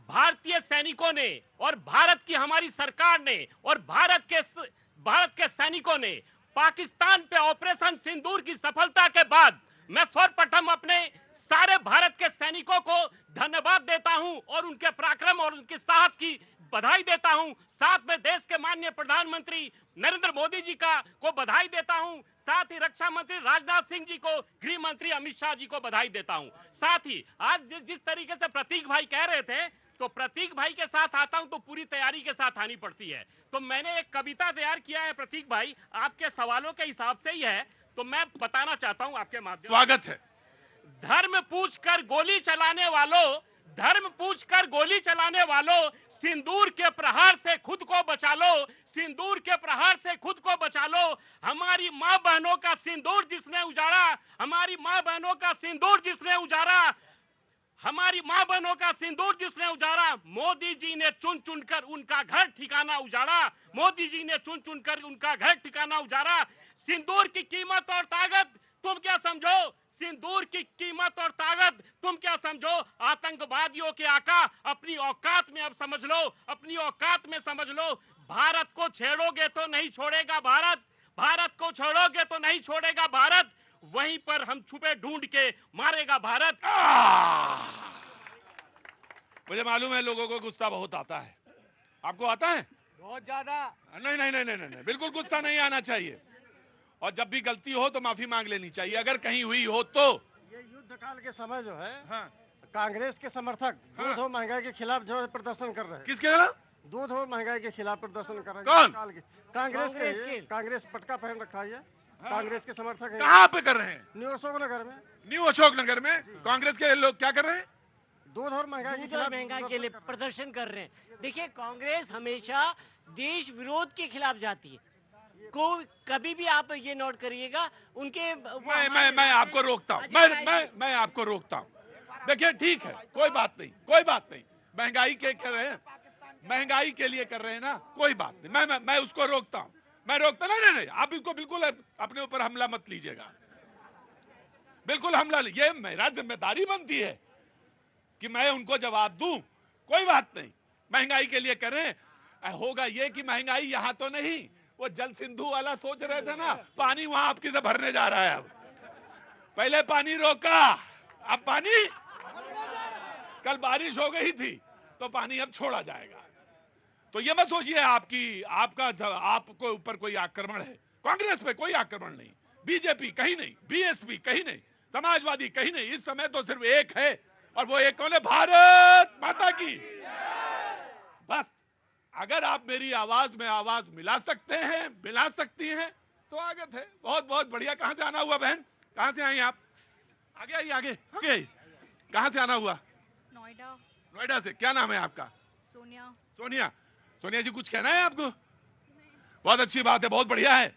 भारतीय सैनिकों ने और भारत की हमारी सरकार ने और भारत के सैनिकों ने पाकिस्तान पे ऑपरेशन सिंदूर की सफलता के बाद मैं सर्वप्रथम अपने सारे भारत के सैनिकों को धन्यवाद देता हूं और उनके पराक्रम और उनके साहस की बधाई देता हूं। साथ में देश के माननीय प्रधानमंत्री नरेंद्र मोदी जी को बधाई देता हूं। साथ ही रक्षा मंत्री राजनाथ सिंह जी को, गृह मंत्री अमित शाह जी को बधाई देता हूं। साथ ही आज जिस तरीके से प्रतीक भाई कह रहे थे, तो प्रतीक भाई के साथ आता हूं तो पूरी तैयारी के साथ आनी पड़ती है। तो मैंने एक कविता तैयार किया है प्रतीक भाई, आपके सवालों के हिसाब से ही है, तो मैं बताना चाहता हूं आपके माध्यम। स्वागत है। धर्म पूछकर गोली चलाने वालों, धर्म पूछकर गोली चलाने वालों, सिंदूर के प्रहार से खुद को बचा लो, सिंदूर के प्रहार से खुद को बचा लो। हमारी मां बहनों का सिंदूर जिसने उजाड़ा, हमारी मां बहनों का सिंदूर जिसने उजाड़ा, हमारी मां बहनों का सिंदूर जिसने उजाड़ा, मोदी जी ने चुन चुनकर उनका घर ठिकाना उजाड़ा, मोदी जी ने चुन चुनकर उनका घर ठिकाना उजाड़ा। सिंदूर की कीमत और ताकत तुम क्या समझो, सिंदूर की कीमत और ताकत तुम क्या समझो। आतंकवादियों के आका अपनी औकात में अब समझ लो, अपनी औकात में समझ लो। भारत को छेड़ोगे तो नहीं छोड़ेगा भारत, भारत को छोड़ोगे तो नहीं छोड़ेगा भारत, वहीं पर हम छुपे ढूंढ के मारेगा भारत। मुझे मालूम है लोगों को गुस्सा बहुत आता है, आपको आता है? बहुत ज्यादा। नहीं नहीं नहीं नहीं नहीं, बिल्कुल गुस्सा नहीं आना चाहिए, और जब भी गलती हो तो माफी मांग लेनी चाहिए अगर कहीं हुई हो तो। ये युद्ध काल के समय जो है, हाँ। कांग्रेस के समर्थक दूध और महंगाई के खिलाफ जो है प्रदर्शन कर रहे हैं। किसके खिलाफ? दूध और महंगाई के खिलाफ प्रदर्शन कर रहे हैं। कौन? कांग्रेस के। कांग्रेस पटका पहन रखा है, कांग्रेस के समर्थक है। कहाँ पे कर रहे हैं? न्यू अशोकनगर में। न्यू अशोकनगर में कांग्रेस के लोग क्या कर रहे हैं? दूध और महंगाई के खिलाफ महंगाई के लिए प्रदर्शन कर रहे हैं। देखिए, कांग्रेस हमेशा देश विरोध के खिलाफ जाती है। को कभी भी आप ये नोट करिएगा उनके। मैं आपको रोकता हूँ, मैं आपको रोकता हूँ। देखिए ठीक है, कोई बात नहीं, कोई बात नहीं। महंगाई के कर रहे हैं, महंगाई के लिए कर रहे हैं ना, कोई बात नहीं। मैं उसको रोकता हूँ, मैं रोकता नहीं। नहीं आप इसको बिल्कुल अपने ऊपर हमला मत लीजिएगा, बिल्कुल हमला। ये मेरा जिम्मेदारी बनती है कि मैं उनको जवाब दूं। कोई बात नहीं, महंगाई के लिए कर रहे हैं। होगा ये कि महंगाई यहाँ तो नहीं, वो जल सिंधु वाला सोच रहे थे ना, पानी वहां आपकी से भरने जा रहा है। अब पहले पानी रोका, अब पानी, कल बारिश हो गई थी तो पानी अब छोड़ा जाएगा। तो ये मत सोचिए आपको ऊपर कोई आक्रमण है। कांग्रेस पे कोई आक्रमण नहीं, बीजेपी कहीं नहीं, बीएसपी कहीं नहीं, समाजवादी कहीं नहीं। इस समय तो सिर्फ एक है, और वो एक कौन है? भारत माता की। बस अगर आप मेरी आवाज में आवाज मिला सकते हैं, मिला सकती हैं, तो स्वागत है। बहुत बहुत बढ़िया। कहां से आना हुआ बहन? कहां से आई आप? आगे आइए, आगे आगे आइए। कहां से आना हुआ? नोएडा। नोएडा से। क्या नाम है आपका? सोनिया। सोनिया। सोनिया जी, कुछ कहना है आपको? बहुत अच्छी बात है, बहुत बढ़िया है।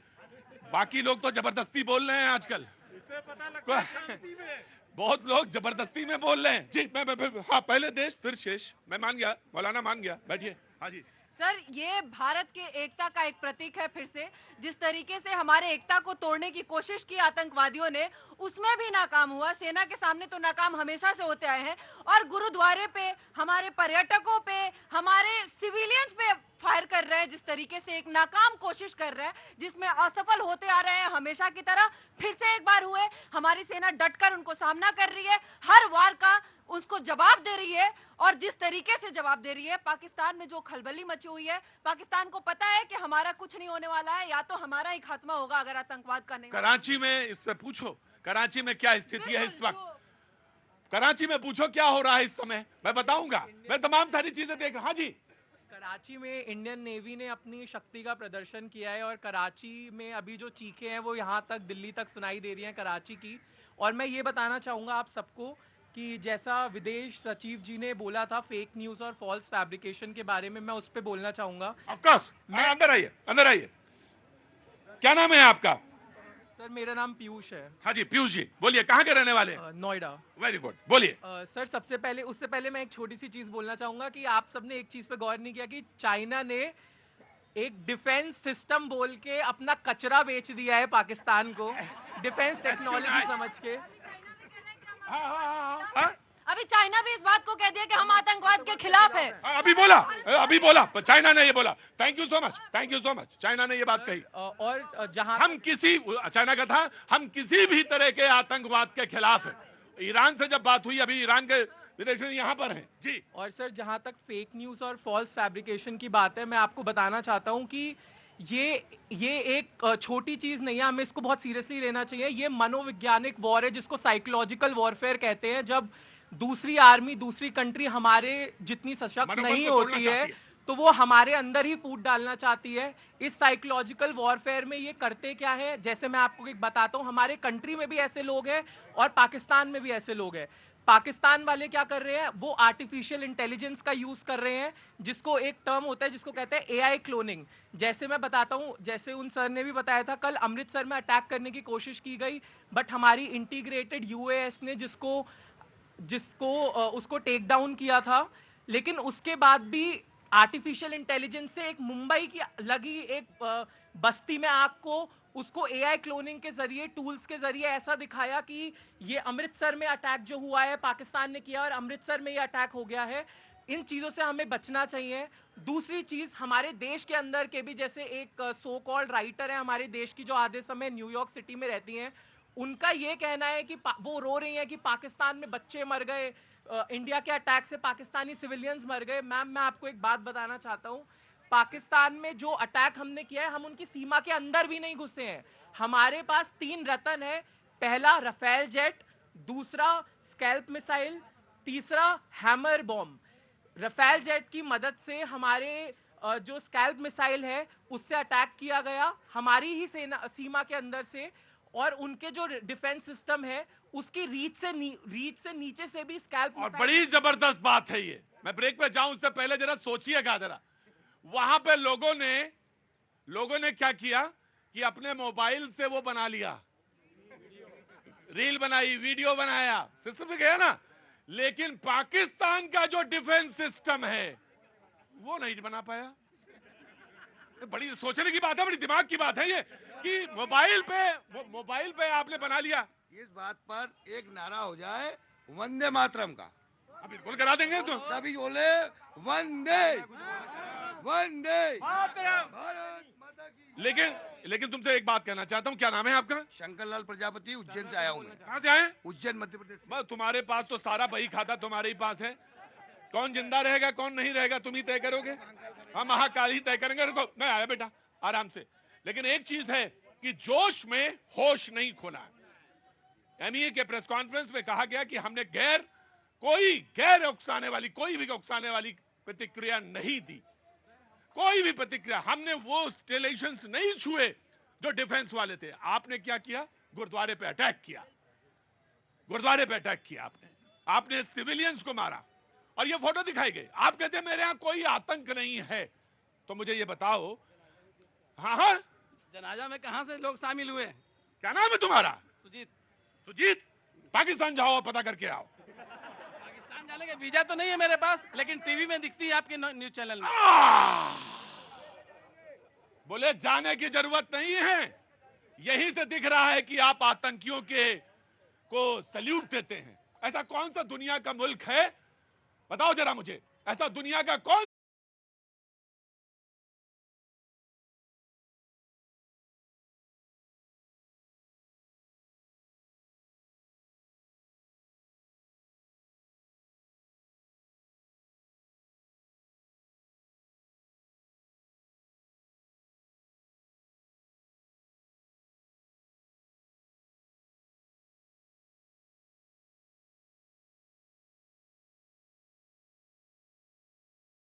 बाकी लोग तो जबरदस्ती बोल रहे हैं आजकल, बहुत लोग जबरदस्ती में बोल रहे हैं। जी मैं हाँ, पहले देश फिर शेष। मैं मान गया, मौलाना मान गया, बैठिए। हाँ जी सर, ये भारत के एकता का एक प्रतीक है। फिर से जिस तरीके से हमारे एकता को तोड़ने की कोशिश की आतंकवादियों ने, उसमें भी नाकाम हुआ। सेना के सामने तो नाकाम हमेशा से होते आए हैं, और गुरुद्वारे पे, हमारे पर्यटकों पे, हमारे सिविलियंस पे फायर कर रहे हैं। जिस तरीके से एक नाकाम कोशिश कर रहे हैं, जिसमें असफल होते आ रहे हैं हमेशा की तरह। फिर से एक बार हुए, हमारी सेना डटकर उनको सामना कर रही है, हर वार का उसको जवाब दे रही है। और जिस तरीके से जवाब दे रही है, पाकिस्तान में जो खलबली मची हुई है, पाकिस्तान को पता है कि हमारा कुछ नहीं होने वाला है, या तो हमारा ही खात्मा होगा अगर आतंकवाद का नहीं। कराची में इससे पूछो, कराची में क्या स्थिति है इस वक्त? कराची में पूछो क्या हो रहा है इस समय, मैं बताऊंगा। मैं तमाम सारी चीजें देख रहा। हाँ जी। कराची में इंडियन नेवी ने अपनी शक्ति का प्रदर्शन किया है, और कराची में अभी जो चीखें हैं वो यहाँ तक, दिल्ली तक सुनाई दे रही हैं कराची की। और मैं ये बताना चाहूँगा आप सबको कि जैसा विदेश सचिव जी ने बोला था फेक न्यूज़ और फॉल्स फैब्रिकेशन के बारे में, मैं उस पर बोलना चाहूँगा। ऑफकोर्स, अंदर आइए, अंदर आइए। क्या नाम है आपका? सर, मेरा नाम पीयूष है। हाँ जी पीयूष जी, बोलिए। कहाँ के रहने वाले? नोएडा। वेरी गुड, बोलिए। सर, उससे पहले मैं एक छोटी सी चीज़ बोलना चाहूँगा कि आप सबने एक चीज़ पे गौर नहीं किया कि चाइना ने एक डिफेंस सिस्टम बोल के अपना कचरा बेच दिया है पाकिस्तान को, डिफेंस टेक्नोलॉजी समझ के। अभी चाइना भी इस बात को कह दिया कि हम आतंकवाद के खिलाफ है। अभी बोला चाइना ने ये बोला। Thank you so much China ने ये बात कही। और जहां हम किसी, चाइना का था, हम किसी भी तरह के आतंकवाद के खिलाफ है। ईरान से जब बात हुई, अभी ईरान के विदेश मंत्री यहाँ पर हैं जी। और सर जहां तक फेक न्यूज़ और फॉल्स फैब्रिकेशन की बात है, मैं आपको बताना चाहता हूं कि ये एक छोटी चीज़ नहीं है, हमें इसको बहुत सीरियसली लेना चाहिए। ये मनोवैज्ञानिक वॉर है जिसको साइकोलॉजिकल वॉरफेयर कहते हैं। जब दूसरी आर्मी, दूसरी कंट्री हमारे जितनी सशक्त नहीं होती है तो वो हमारे अंदर ही फूट डालना चाहती है। इस साइकोलॉजिकल वॉरफेयर में ये करते क्या है, जैसे मैं आपको एक बताता हूँ, हमारे कंट्री में भी ऐसे लोग हैं और पाकिस्तान में भी ऐसे लोग हैं। पाकिस्तान वाले क्या कर रहे हैं, वो आर्टिफिशियल इंटेलिजेंस का यूज कर रहे हैं, जिसको एक टर्म होता है जिसको कहते हैं एआई क्लोनिंग। जैसे मैं बताता हूं, जैसे उन सर ने भी बताया था, कल अमृतसर में अटैक करने की कोशिश की गई, बट हमारी इंटीग्रेटेड यूएएस ने उसको टेक डाउन किया था। लेकिन उसके बाद भी आर्टिफिशियल इंटेलिजेंस से एक मुंबई की लगी एक बस्ती में आग को, उसको एआई क्लोनिंग के जरिए, टूल्स के जरिए ऐसा दिखाया कि ये अमृतसर में अटैक जो हुआ है पाकिस्तान ने किया और अमृतसर में ये अटैक हो गया है। इन चीज़ों से हमें बचना चाहिए। दूसरी चीज़, हमारे देश के अंदर के भी, जैसे एक सो कॉल्ड राइटर है हमारे देश की जो आधे समय न्यूयॉर्क सिटी में रहती हैं, उनका ये कहना है कि वो रो रही हैं कि पाकिस्तान में बच्चे मर गए, इंडिया के अटैक से पाकिस्तानी सिविलियंस मर गए। मैम, मैं आपको एक बात बताना चाहता हूँ, पाकिस्तान में जो अटैक हमने किया है, हम उनकी सीमा के अंदर भी नहीं घुसे हैं। हमारे पास 3 रत्न है, पहला रफेल जेट, दूसरा स्कैल्प मिसाइल, तीसरा हैमर बॉम्ब। रफेल जेट की मदद से हमारे जो स्कैल्प मिसाइल है उससे अटैक किया गया हमारी ही सीमा के अंदर से, और उनके जो डिफेंस सिस्टम है उसकी रीच से नीचे से भी स्कैल्प। और बड़ी जबरदस्त बात है ये। मैं ब्रेक पे जाऊं उससे पहले जरा सोचिएगा, जरा वहां पे लोगों ने क्या किया कि अपने मोबाइल से वो बना लिया, रील बनाई, वीडियो बनाया, सिस्टम गया ना। लेकिन पाकिस्तान का जो डिफेंस सिस्टम है वो नहीं बना पाया। बड़ी सोचने की बात है, बड़ी दिमाग की बात है ये, कि मोबाइल पे आपने बना लिया। इस बात पर एक नारा हो जाए वंदे मातरम का, बिल्कुल करा देंगे। तो तभी बोले वंदे वंदे भारत माता की। लेकिन तुमसे एक बात कहना चाहता हूँ, क्या नाम है आपका? शंकरलाल प्रजापति, उज्जैन से आया हूँ मैं। कहाँ से आए? उज्जैन, मध्य प्रदेश। बस तुम्हारे पास तो सारा बही खाता तुम्हारे ही पास है। कौन जिंदा रहेगा कौन नहीं रहेगा तुम ही तय करोगे, हम महाकाल ही तय करेंगे। रुको, मैं आया बेटा, आराम से। लेकिन एक चीज है कि जोश में होश नहीं खोना। एमईए के प्रेस कॉन्फ्रेंस में कहा गया कि हमने गैर उकसाने वाली, कोई भी उकसाने वाली प्रतिक्रिया नहीं दी, कोई भी प्रतिक्रिया। हमने वो स्टेलेशंस नहीं छुए जो डिफेंस वाले थे। आपने क्या किया? गुरुद्वारे पे अटैक किया, गुरुद्वारे पे अटैक किया आपने सिविलियंस को मारा, और ये फोटो दिखाई गई। आप कहते हैं मेरे यहां कोई आतंक नहीं है, तो मुझे ये बताओ, हाँ, जनाजा में कहां से लोग शामिल हुए? क्या नाम है तुम्हारा? सुजीत। पाकिस्तान जाओ और पता करके आओ। पाकिस्तान जाने का वीजा तो नहीं है मेरे पास, लेकिन टीवी में दिखती है आपके न्यूज चैनल में। बोले जाने की जरूरत नहीं है, यहीं से दिख रहा है कि आप आतंकियों को सल्यूट देते हैं। ऐसा कौन सा दुनिया का मुल्क है, बताओ जरा मुझे, ऐसा दुनिया का कौन